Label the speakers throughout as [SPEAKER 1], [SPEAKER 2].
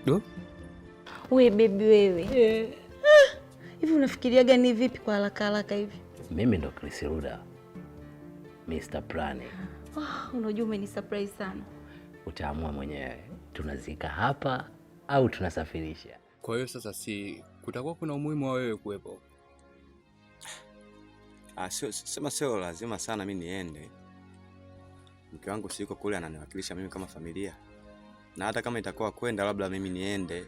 [SPEAKER 1] Do?
[SPEAKER 2] We baby wewe. Hivi unafikiria gani vipi kwa haraka hivi?
[SPEAKER 3] Mimi ndo Chris Ruda. Mr. Planning.
[SPEAKER 2] Unajua umeni surprise sana.
[SPEAKER 3] Utaamua mwenyewe. Tunazika hapa au tunasafirisha?
[SPEAKER 1] Kwa hiyo sasa si kutakuwa kuna umuhimu wa wewe kuwepo?
[SPEAKER 4] Sio lazima sana mimi niende. Mke wangu siko kule ananiwakilisha mimi kama familia. Na hata kama itakuwa kwenda labda mimi niende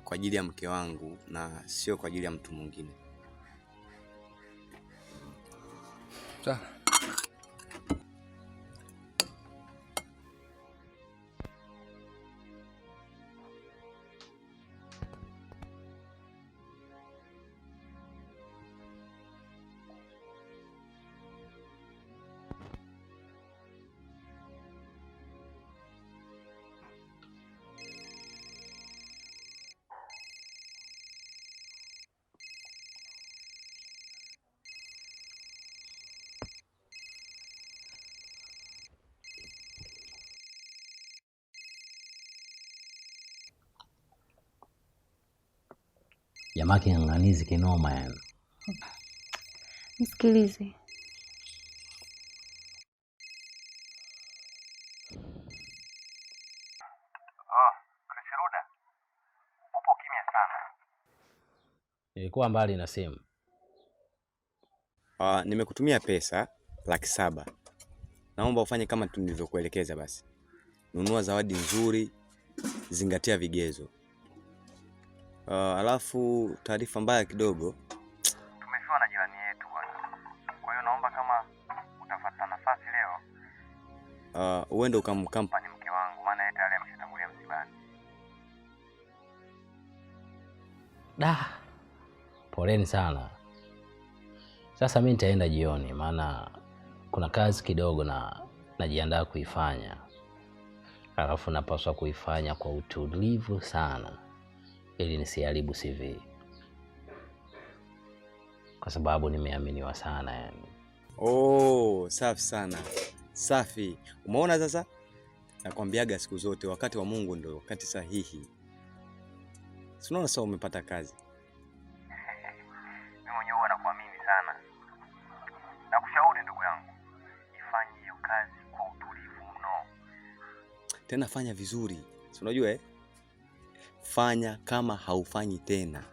[SPEAKER 4] kwa ajili ya mke wangu na sio kwa ajili ya mtu mwingine.
[SPEAKER 1] Sawa.
[SPEAKER 3] Jamaa king'ang'anizi kinoma yani.
[SPEAKER 2] Msikilize.
[SPEAKER 4] Chris Ruda. Upo kimya sana.
[SPEAKER 3] Nilikuwa mbali na simu.
[SPEAKER 4] Nimekutumia pesa 700,000. Naomba ufanye kama nilivyokuelekeza basi. Nunua zawadi nzuri, zingatia vigezo. Alafu taarifa mbaya kidogo. Tumefiwa na jirani yetu bwana. Kwa hiyo naomba kama utafuata nafasi leo, uende ukamkampani mke wangu maana yeye tayari ameshatangulia msibani.
[SPEAKER 3] Poleni sana. Sasa mimi nitaenda jioni maana kuna kazi kidogo na najiandaa kuifanya. Alafu napaswa kuifanya kwa utulivu sana ili nisiharibu CV. Kwa sababu nimeaminiwa sana yani.
[SPEAKER 4] Safi sana. Safi. Umeona sasa? Nakwambiaga siku zote wakati wa Mungu ndio wakati sahihi. Si unaona sasa umepata kazi. Mimi mwenyewe huwa nakuamini sana. Nakushauri ndugu yangu, ifanye hiyo kazi kwa utulivu mno. Tena fanya vizuri. Si unajua fanya kama haufanyi tena.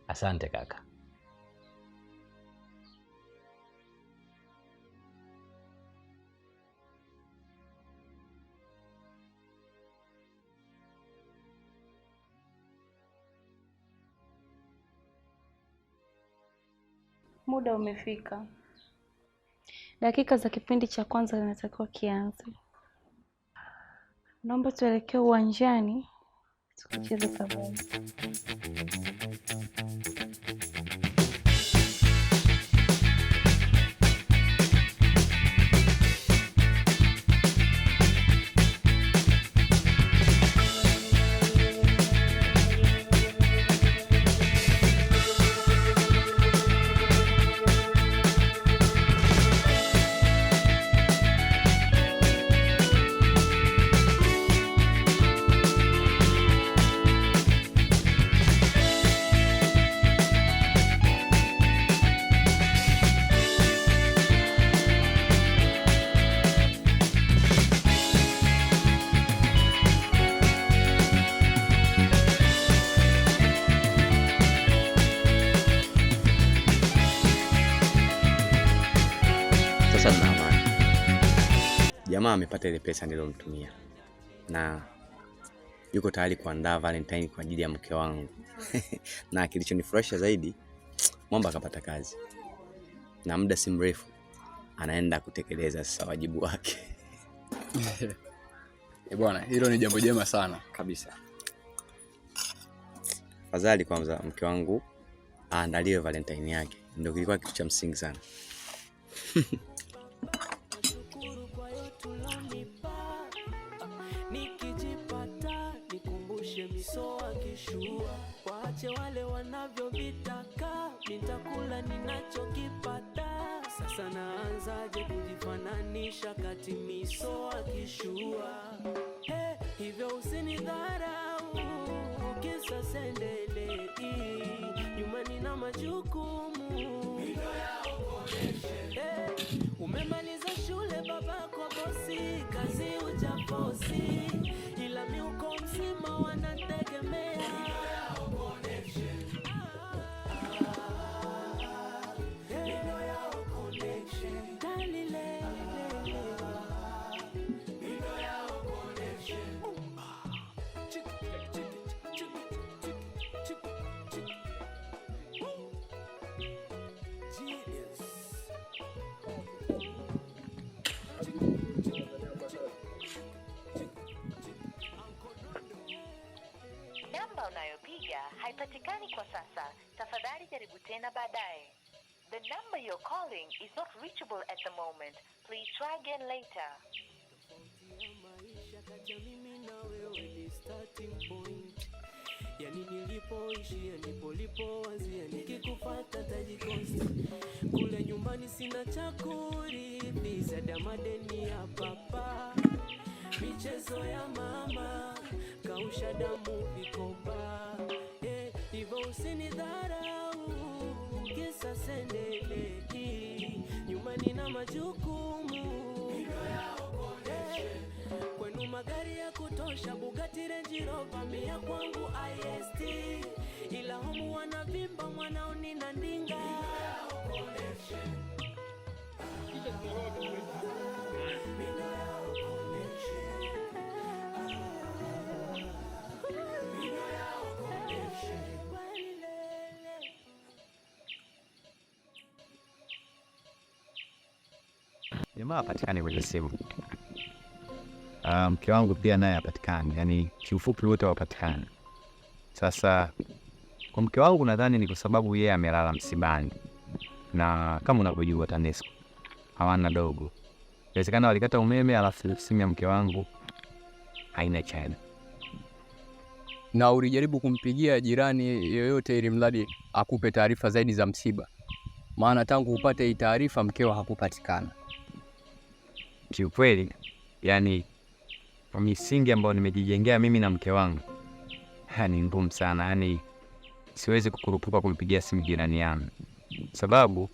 [SPEAKER 3] Asante kaka.
[SPEAKER 2] Muda umefika. Dakika za kipindi cha kwanza zinatakiwa kianze. Naomba tuelekee uwanjani tukacheze kabumbu.
[SPEAKER 4] Jamaa amepata ile pesa nilomtumia na yuko tayari kuandaa Valentine kwa ajili ya mke wangu. Na kilichonifurahisha zaidi, Mwamba akapata kazi. Na muda si mrefu anaenda kutekeleza sasa wajibu wake.
[SPEAKER 1] Bwana, hilo ni jambo jema sana kabisa.
[SPEAKER 4] Fadhali kwanza mke wangu aandaliwe Valentine yake. Ndio kilikuwa kitu cha msingi sana.
[SPEAKER 5] Nikijipata nikumbushe misoa kishua, waache wale wanavyovitaka, nitakula ninachokipata. Sasa naanzaje kujifananisha kati miso akishua? Hivyo usinidharau kisa sendele, nyuma nina majukumu. Umemaliza shule babako bosi, kazi ujaposi, ila miuko mzima wanategemea.
[SPEAKER 6] Namba unayopiga haipatikani kwa sasa. Tafadhali jaribu tena baadaye. The number you're calling is not reachable at the moment. Please try again later.
[SPEAKER 5] Maisha kati ya mimi na wewe ni starting point. Yani nilipoishia nilipoanzia, nikikufuata tajikosti. Kule nyumbani sina chakuri, visa madeni ya papa. Michezo ya mama, kausha damu vikoba. Hivyo usinidharau kisa sendele, nyuma nina majukumu. Kwenu magari ya kutosha, Bugatti, Range Rover, mia kwangu IST, ila homu wanavimba mwanao nina ndinga.
[SPEAKER 7] Jamaa hapatikani kwenye simu. Mke wangu pia naye hapatikani, yani kiufupi wote hawapatikani. Sasa kwa mke wangu nadhani ni kwa sababu yeye amelala msibani, na kama unavyojua TANESCO hawana dogo. Inawezekana walikata umeme alafu simu ya mke wangu haina channel.
[SPEAKER 1] Na ulijaribu kumpigia jirani yoyote ili mradi akupe taarifa zaidi za msiba? Maana tangu upate hii taarifa mkeo hakupatikana.
[SPEAKER 7] Kiukweli, yani kwa misingi ambayo nimejijengea mimi na mke wangu, ni ngumu sana, yani siwezi kukurupuka kumpigia simu jirani yangu. Sababu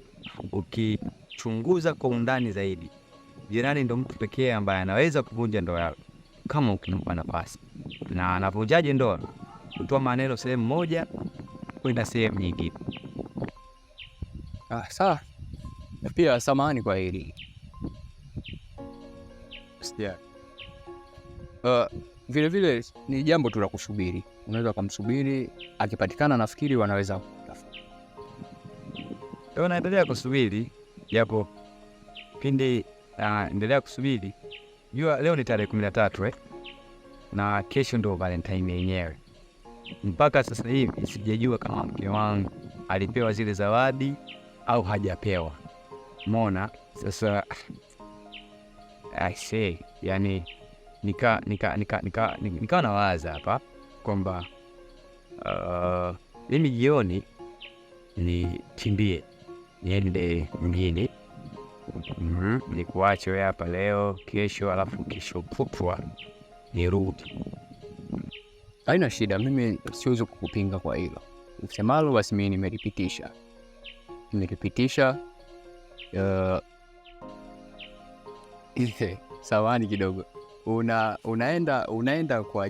[SPEAKER 7] ukichunguza kwa undani zaidi, jirani ndo mtu pekee ambaye anaweza kuvunja ndoa yako kama ukimpa nafasi. Na anavunjaje ndoa? Kutoa maneno sehemu moja kwenda sehemu nyingine.
[SPEAKER 1] Sawa. Na pia samahani kwa hili. Vile vile ni jambo tu la kusubiri. Unaweza kumsubiri, akipatikana nafikiri wanaweza kutafuta.
[SPEAKER 7] Leo naendelea kusubiri, japo pindi endelea kusubiri. Jua leo ni tarehe 13 na kesho ndo Valentine yenyewe. Mpaka sasa hivi sijajua kama mke wangu alipewa zile zawadi au hajapewa. Umeona? Sasa I say, yani nika nawaza hapa kwamba mimi jioni nikimbie niende mjini, nikuache wewe hapa leo, kesho, alafu kesho kutwa nirudi.
[SPEAKER 1] Haina shida, mimi siwezi kukupinga kwa hilo. Usemalo basi mimi nimelipitisha. Sawani kidogo. Unaenda kwa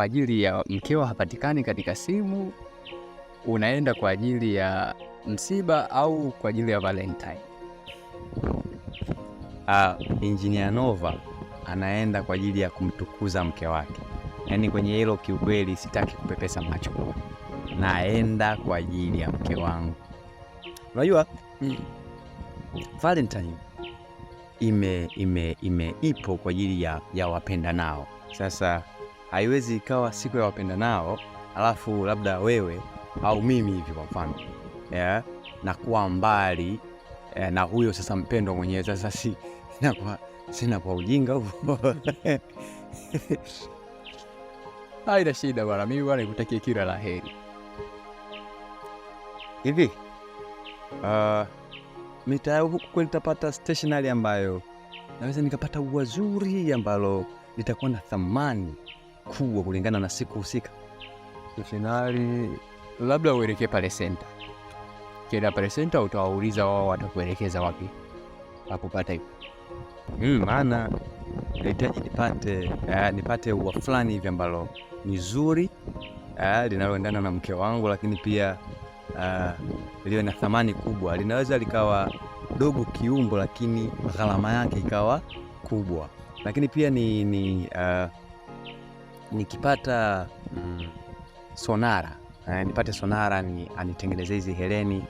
[SPEAKER 1] ajili ya mkeo hapatikani katika simu, unaenda kwa ajili ya msiba au kwa ajili ya Valentine?
[SPEAKER 4] Engineer Nova anaenda kwa ajili ya kumtukuza mke wake. Yaani kwenye hilo kiukweli sitaki kupepesa macho. Naenda kwa ajili ya mke wangu. Unajua? Valentine ipo kwa ajili ya wapenda nao. Sasa haiwezi ikawa siku ya wapenda nao alafu labda wewe au mimi hivi kwa mfano na kuwa mbali na huyo sasa mpendo mwenyewe. Sasa sina kwa ujinga huo.
[SPEAKER 1] Haina shida bwana, mimi bwana nikutakie kila la heri.
[SPEAKER 4] Hivi
[SPEAKER 8] mitaa huku kweli nitapata stationery ambayo naweza nikapata ua zuri ambalo litakuwa na thamani kubwa kulingana na siku husika.
[SPEAKER 1] Stationery labda uelekee pale center. Kila pale center utawauliza wao watakuelekeza wapi kupata hiyo.
[SPEAKER 8] Maana nahitaji nipate ua fulani hivi ambalo ni zuri, linaloendana na mke wangu, lakini pia liwe na thamani kubwa. Linaweza likawa dogo kiumbo, lakini gharama yake ikawa kubwa. Lakini pia nikipata sonara, nipate sonara anitengenezee hizi hereni,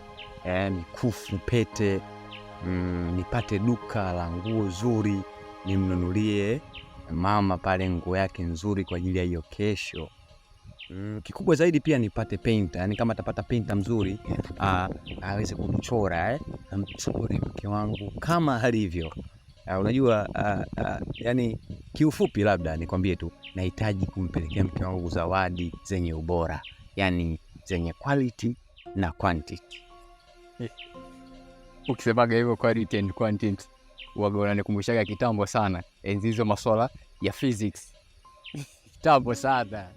[SPEAKER 8] mikufu, pete. Nipate duka la nguo zuri, nimnunulie mama pale nguo yake nzuri kwa ajili ya hiyo kesho. Kikubwa zaidi pia nipate painter, yani kama atapata painter mzuri aweze kumchora mchore mke wangu kama alivyo. Unajua yani kiufupi labda nikwambie tu, nahitaji kumpelekea mke wangu zawadi zenye ubora, yani zenye quality na quantity.
[SPEAKER 1] Ukisemaga hivyo quality and quantity, waga unanikumbushaga kitambo sana. Enzi hizo masuala ya physics. Kitambo sana.